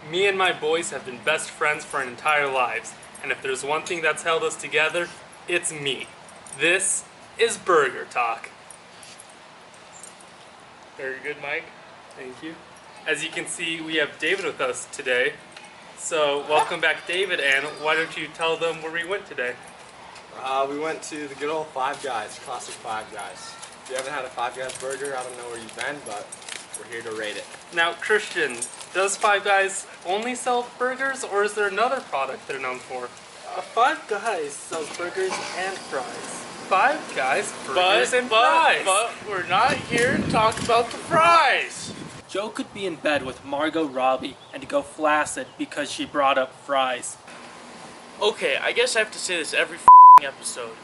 Me and my boys have been best friends for our entire lives, and if there's one thing that's held us together, it's meat. This is Burger Talk. Very good, Mike. Thank you. As you can see, we have David with us today. So, welcome back, David, and why don't you tell them where we went today? We went to the good old Five Guys, classic Five Guys. If you haven't had a Five Guys burger, I don't know where you've been, but we're here to rate it. Now, Christian, does Five Guys only sell burgers, or is there another product they're known for? Five Guys sells burgers and fries. Five Guys, burgers and fries. But we're not here to talk about the fries. Joe could be in bed with Margot Robbie and go flaccid because she brought up fries. Okay, I guess I have to say this every episode.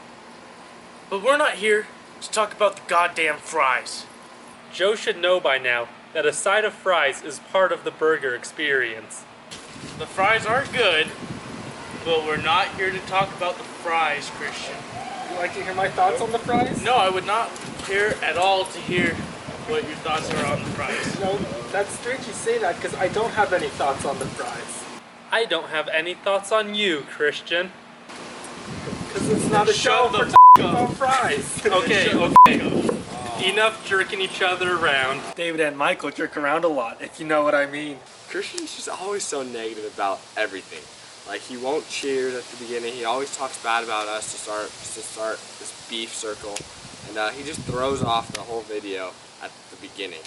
But we're not here to talk about the goddamn fries. Joe should know by now that a side of fries is part of the burger experience. The fries are good, but we're not here to talk about the fries, Christian. Would you like to hear my thoughts on the fries? No, I would not care at all to hear what your thoughts are on the fries. No, that's strange you say that because I don't have any thoughts on the fries. I don't have any thoughts on you, Christian. Because it's not a show for about fries. Okay. Enough jerking each other around. David and Michael jerk around a lot, if you know what I mean. Christian's just always so negative about everything. Like, he won't cheers at the beginning. He always talks bad about us to start this beef circle. And he just throws off the whole video at the beginning.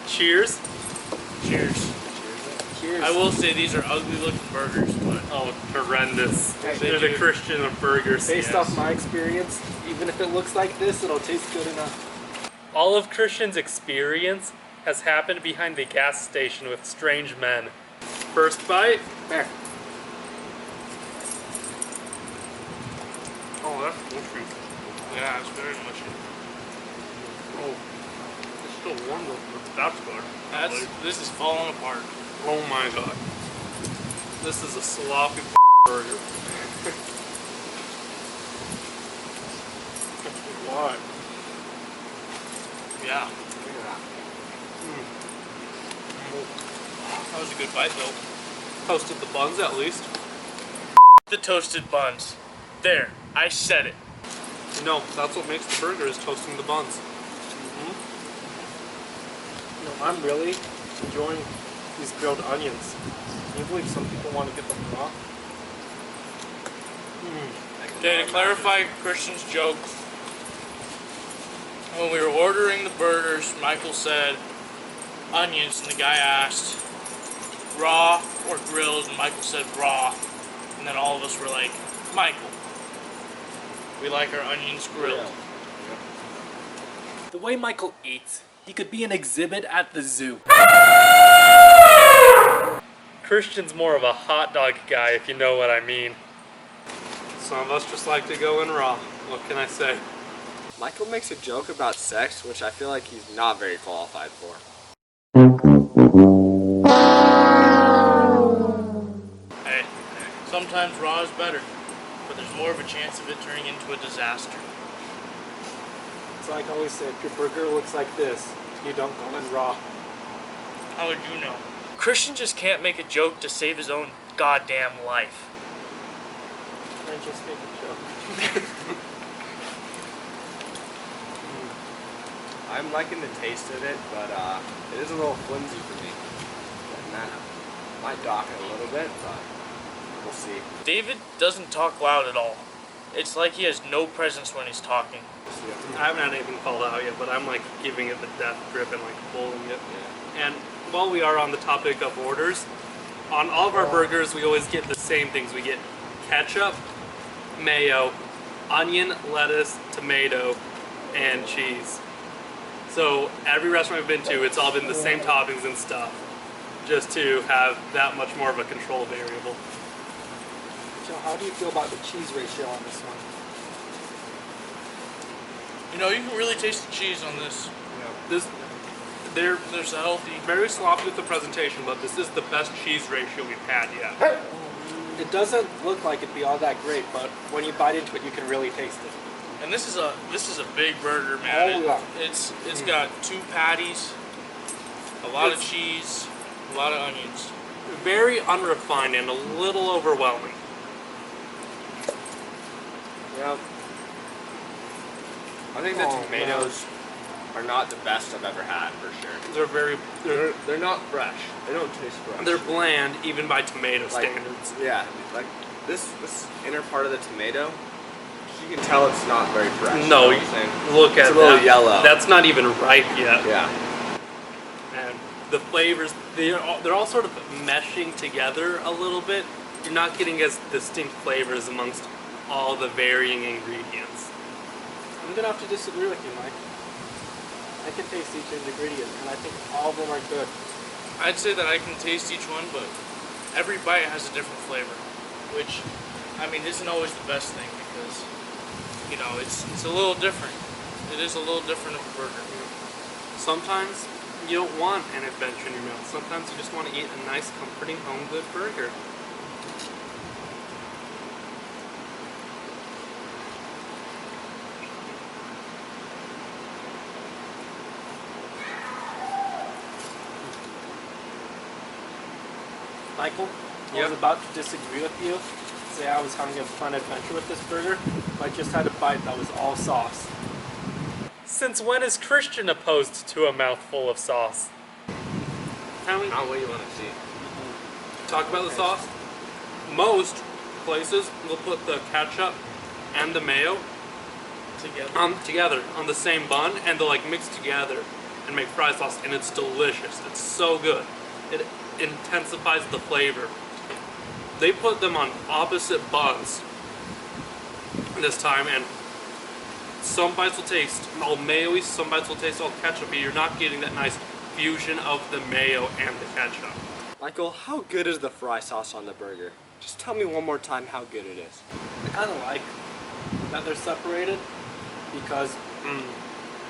Cheers. Cheers. Cheers. I will say these are ugly looking burgers, but Oh, horrendous. Hey, They're the Christian of burgers. Based Yes. off my experience, even if it looks like this, it'll taste good enough. All of Christian's experience has happened behind the gas station with strange men. First bite. There. oh, that's mushy. Yeah, it's very mushy. Oh, it's still warm though. That's good. This is falling apart. Oh my god. This is a sloppy burger. What? Yeah, that was a good bite though. Toasted the buns at least. The toasted buns. There, I said it. No, that's what makes the burger is toasting the buns. You know, I'm really enjoying these grilled onions. Can you believe some people want to get them raw? Okay, to clarify Christian's joke, when we were ordering the burgers, Michael said onions, and the guy asked raw or grilled, and Michael said raw. And then all of us were like, Michael, we like our onions grilled. The way Michael eats, he could be an exhibit at the zoo. Christian's more of a hot dog guy, if you know what I mean. Some of us just like to go in raw. What can I say? Michael makes a joke about sex, which I feel like he's not very qualified for. Hey, sometimes raw is better, but there's more of a chance of it turning into a disaster. It's like I always say, if your burger looks like this, you don't go in raw. How would you know? Christian just can't make a joke to save his own goddamn life. I just make a joke. I'm liking the taste of it, but it is a little flimsy for me. And that might dock it a little bit, but we'll see. David doesn't talk loud at all. It's like he has no presence when he's talking. We'll see. I haven't had anything called out yet, but I'm like giving it the death grip and like pulling it. And while we are on the topic of orders, on all of our burgers we always get the same things. We get ketchup, mayo, onion, lettuce, tomato, and cheese. So every restaurant we've been to, it's all been the same toppings and stuff, just to have that much more of a control variable. Joe, how do you feel about the cheese ratio on this one? You know, you can really taste the cheese on this. They're There's a healthy. very sloppy with the presentation, but this is the best cheese ratio we've had yet. It doesn't look like it'd be all that great, but when you bite into it, you can really taste it. And this is a big burger, man. Oh, yeah. It's got 2 patties, a lot of cheese, A lot of onions. Very unrefined and a little overwhelming. Yeah. I think the Oh, tomatoes are not the best I've ever had for sure. They're not fresh. They don't taste fresh. They're bland even by tomato like, standards. yeah, like this inner part of the tomato, you can tell it's not very fresh. No, you know what I'm saying? look at It's a little that. yellow. That's not even ripe yet. Yeah. And the flavors, they're all sort of meshing together a little bit. You're not getting as distinct flavors amongst all the varying ingredients. I'm gonna have to disagree with you, Mike. I can taste each ingredient, and I think all of them are good. I'd say that I can taste each one, but every bite has a different flavor, which, I mean, isn't always the best thing because, you know, it's a little different. It is a little different of a burger. Sometimes you don't want an adventure in your mouth. Sometimes you just want to eat a nice, comforting, home-good burger. Michael, I was about to disagree with you. Say I was having a fun adventure with this burger, but I just had a bite that was all sauce. Since when is Christian opposed to a mouthful of sauce? Can we Not what you want to see. talk about the sauce? Most places will put the ketchup and the mayo together on the same bun, and they'll like mix together and make fry sauce, and it's delicious. It's so good. It intensifies the flavor. They put them on opposite buns this time, and some bites will taste all mayo-y, some bites will taste all ketchup-y. You're not getting that nice fusion of the mayo and the ketchup. Michael, how good is the fry sauce on the burger? Just tell me one more time how good it is. I kind of like that they're separated because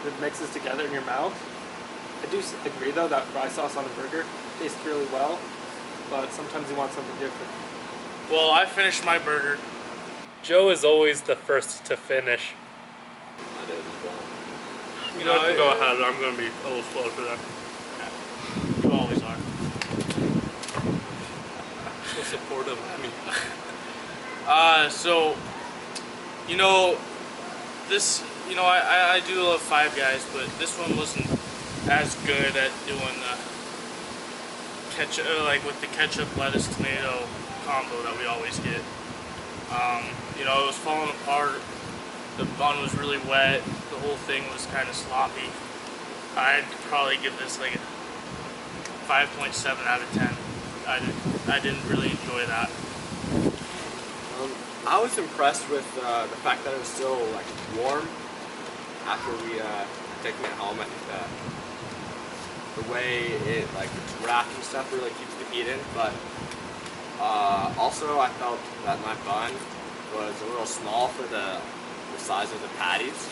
it mixes together in your mouth. I do agree though that fry sauce on a burger tastes really well, but sometimes you want something different. Well, I finished my burger. Joe is always the first to finish. I did as well. You know, go ahead. I'm going to be a little slow for that. You always are. So supportive of me. So, you know, this, you know, I do love Five Guys, but this one wasn't as good at doing the ketchup, like with the ketchup, lettuce, tomato combo that we always get. You know, it was falling apart. The bun was really wet. The whole thing was kind of sloppy. I'd probably give this like a 5.7 out of 10. I didn't really enjoy that. I was impressed with the fact that it was still like warm after we taken it home. I think that the way it like it's wrapped and stuff really keeps the heat in. But also I felt that my bun was a little small for the size of the patties.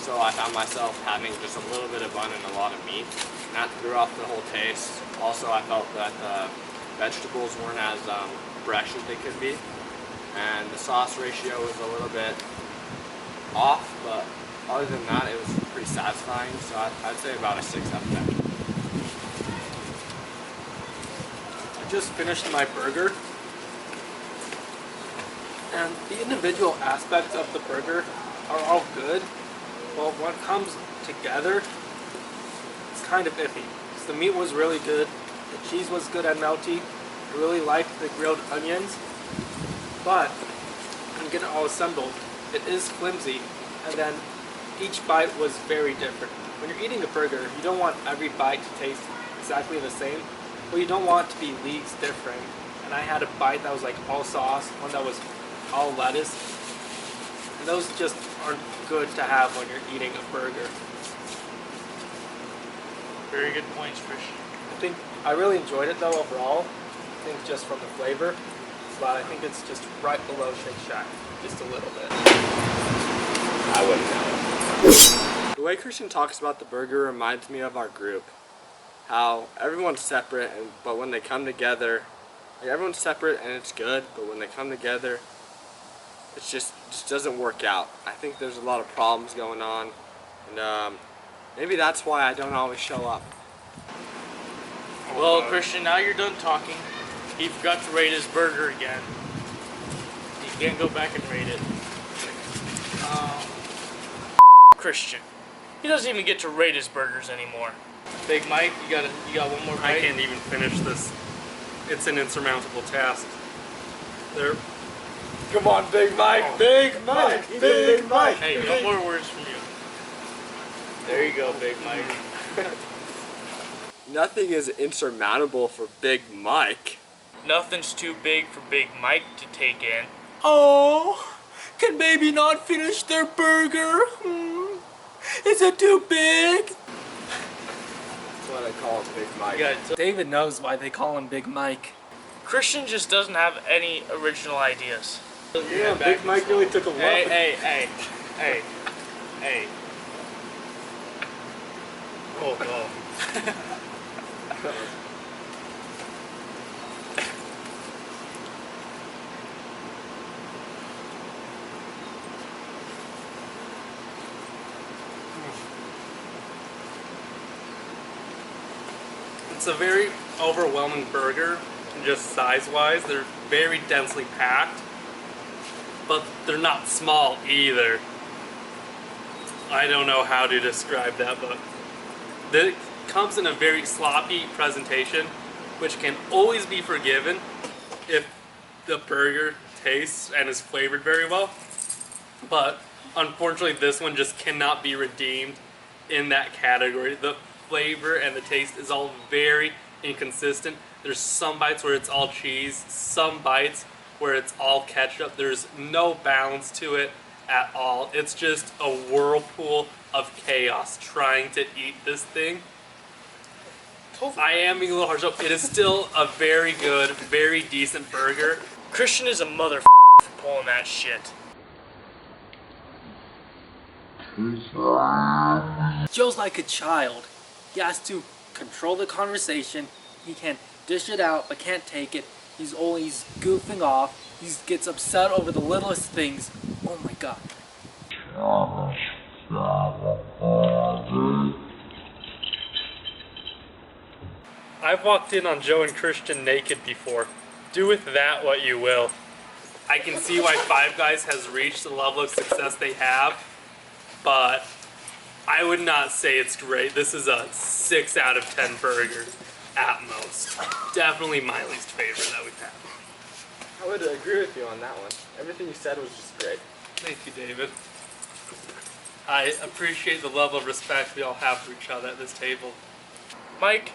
So I found myself having just a little bit of bun and a lot of meat. And that threw off the whole taste. Also I felt that the vegetables weren't as fresh as they could be. And the sauce ratio was a little bit off, but other than that, it was pretty satisfying. So I'd say about a 6 out of 10. I just finished my burger, and the individual aspects of the burger are all good, but when it comes together, it's kind of iffy. 'Cause the meat was really good, the cheese was good and melty, I really liked the grilled onions, but when you get it all assembled, it is flimsy, and then each bite was very different. When you're eating a burger, you don't want every bite to taste exactly the same, but you don't want it to be leagues different. And I had a bite that was like all sauce, one that was all lettuce, and those just aren't good to have when you're eating a burger. Very good points, Christian. I think I really enjoyed it though overall. I think just from the flavor, but I think it's just right below Shake Shack, just a little bit. I wouldn't know. The way Christian talks about the burger reminds me of our group. How everyone's separate, but when they come together, like everyone's separate and it's good, but when they come together, it just doesn't work out. I think there's a lot of problems going on, and maybe that's why I don't always show up. Well, Christian, now you're done talking. He forgot to rate his burger again. You can't go back and rate it. Christian. He doesn't even get to rate his burgers anymore. Big Mike, you got one more bite? I can't even finish this. It's an insurmountable task. There. Come on, Big Mike. Big Mike. Big Mike. Hey, no more words from you. There you go, Big Mike. Nothing is insurmountable for Big Mike. Nothing's too big for Big Mike to take in. Oh, can baby not finish their burger? Is it too big? That's what I call Big Mike. You gotta David knows why they call him Big Mike. Christian just doesn't have any original ideas. Yeah, Big Mike really took a walk. Hey. Oh no. It's a very overwhelming burger, just size-wise. They're very densely packed, but they're not small either. I don't know how to describe that, but it comes in a very sloppy presentation, which can always be forgiven if the burger tastes and is flavored very well. But unfortunately, this one just cannot be redeemed in that category. The flavor and the taste is all very inconsistent. There's some bites where it's all cheese, some bites where it's all ketchup. There's no balance to it at all. It's just a whirlpool of chaos trying to eat this thing. I am being a little harsh. It is still a very good, very decent burger. Christian is a motherfucker for pulling that shit. Joe's like a child. He has to control the conversation. He can dish it out, but can't take it. He's always goofing off. He gets upset over the littlest things. Oh my god. I've walked in on Joe and Christian naked before. Do with that what you will. I can see why Five Guys has reached the level of success they have, but I would not say it's great. This is a 6 out of 10 burger at most. Definitely my least favorite that we've had. I would agree with you on that one. Everything you said was just great. Thank you, David. I appreciate the level of respect we all have for each other at this table. Mike,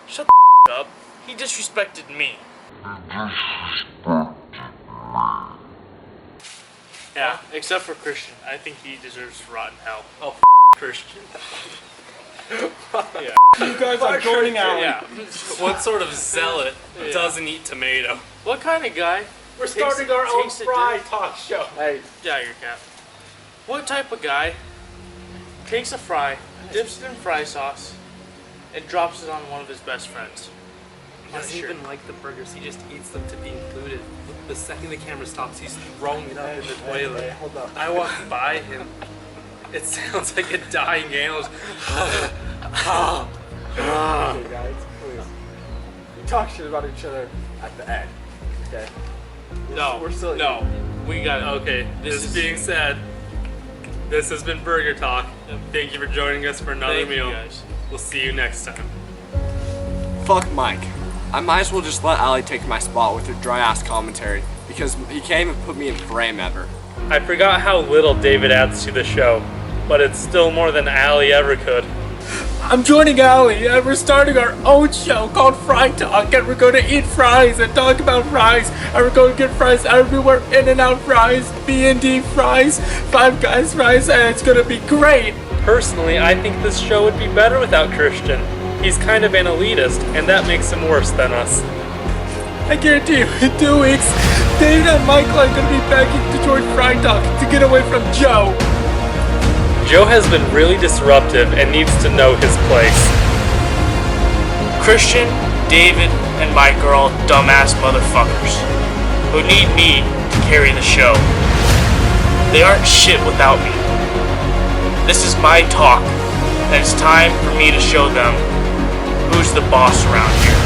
shut the up. He disrespected me. Yeah, except for Christian. I think he deserves to rot in hell. Oh, Christian. Yeah. You guys are joining out. Yeah. What sort of zealot Yeah. doesn't eat tomato? What kind of guy? We're starting our own takes a fry dip- talk show. Hey, Yeah, your cap. What type of guy takes a fry, dips it in fry sauce, and drops it on one of his best friends? He doesn't even like the burgers, he just eats them to be included. The second the camera stops, he's throwing it up in the toilet. hold up. I walked by him. It sounds like a dying animal. Okay, guys, please. You talk shit about each other at the end. Okay. No, we're still no. We got it. Okay, This this is- being said, this has been Burger Talk. Thank you for joining us for another Thank you, meal. guys. We'll see you next time. Fuck Mike. I might as well just let Ali take my spot with her dry ass commentary because he can't even put me in frame ever. I forgot how little David adds to the show, but it's still more than Allie ever could. I'm joining Allie and we're starting our own show called Fry Talk, and we're going to eat fries and talk about fries, and we're going to get fries everywhere, In-N-Out fries, B&D fries, Five Guys fries, and it's going to be great. Personally, I think this show would be better without Christian. He's kind of an elitist, and that makes him worse than us. I guarantee you, in 2 weeks, David and Michael are going to be begging to join Fry Talk to get away from Joe. Joe has been really disruptive and needs to know his place. Christian, David, and Mike are all dumbass motherfuckers who need me to carry the show. They aren't shit without me. This is my talk, and it's time for me to show them who's the boss around here.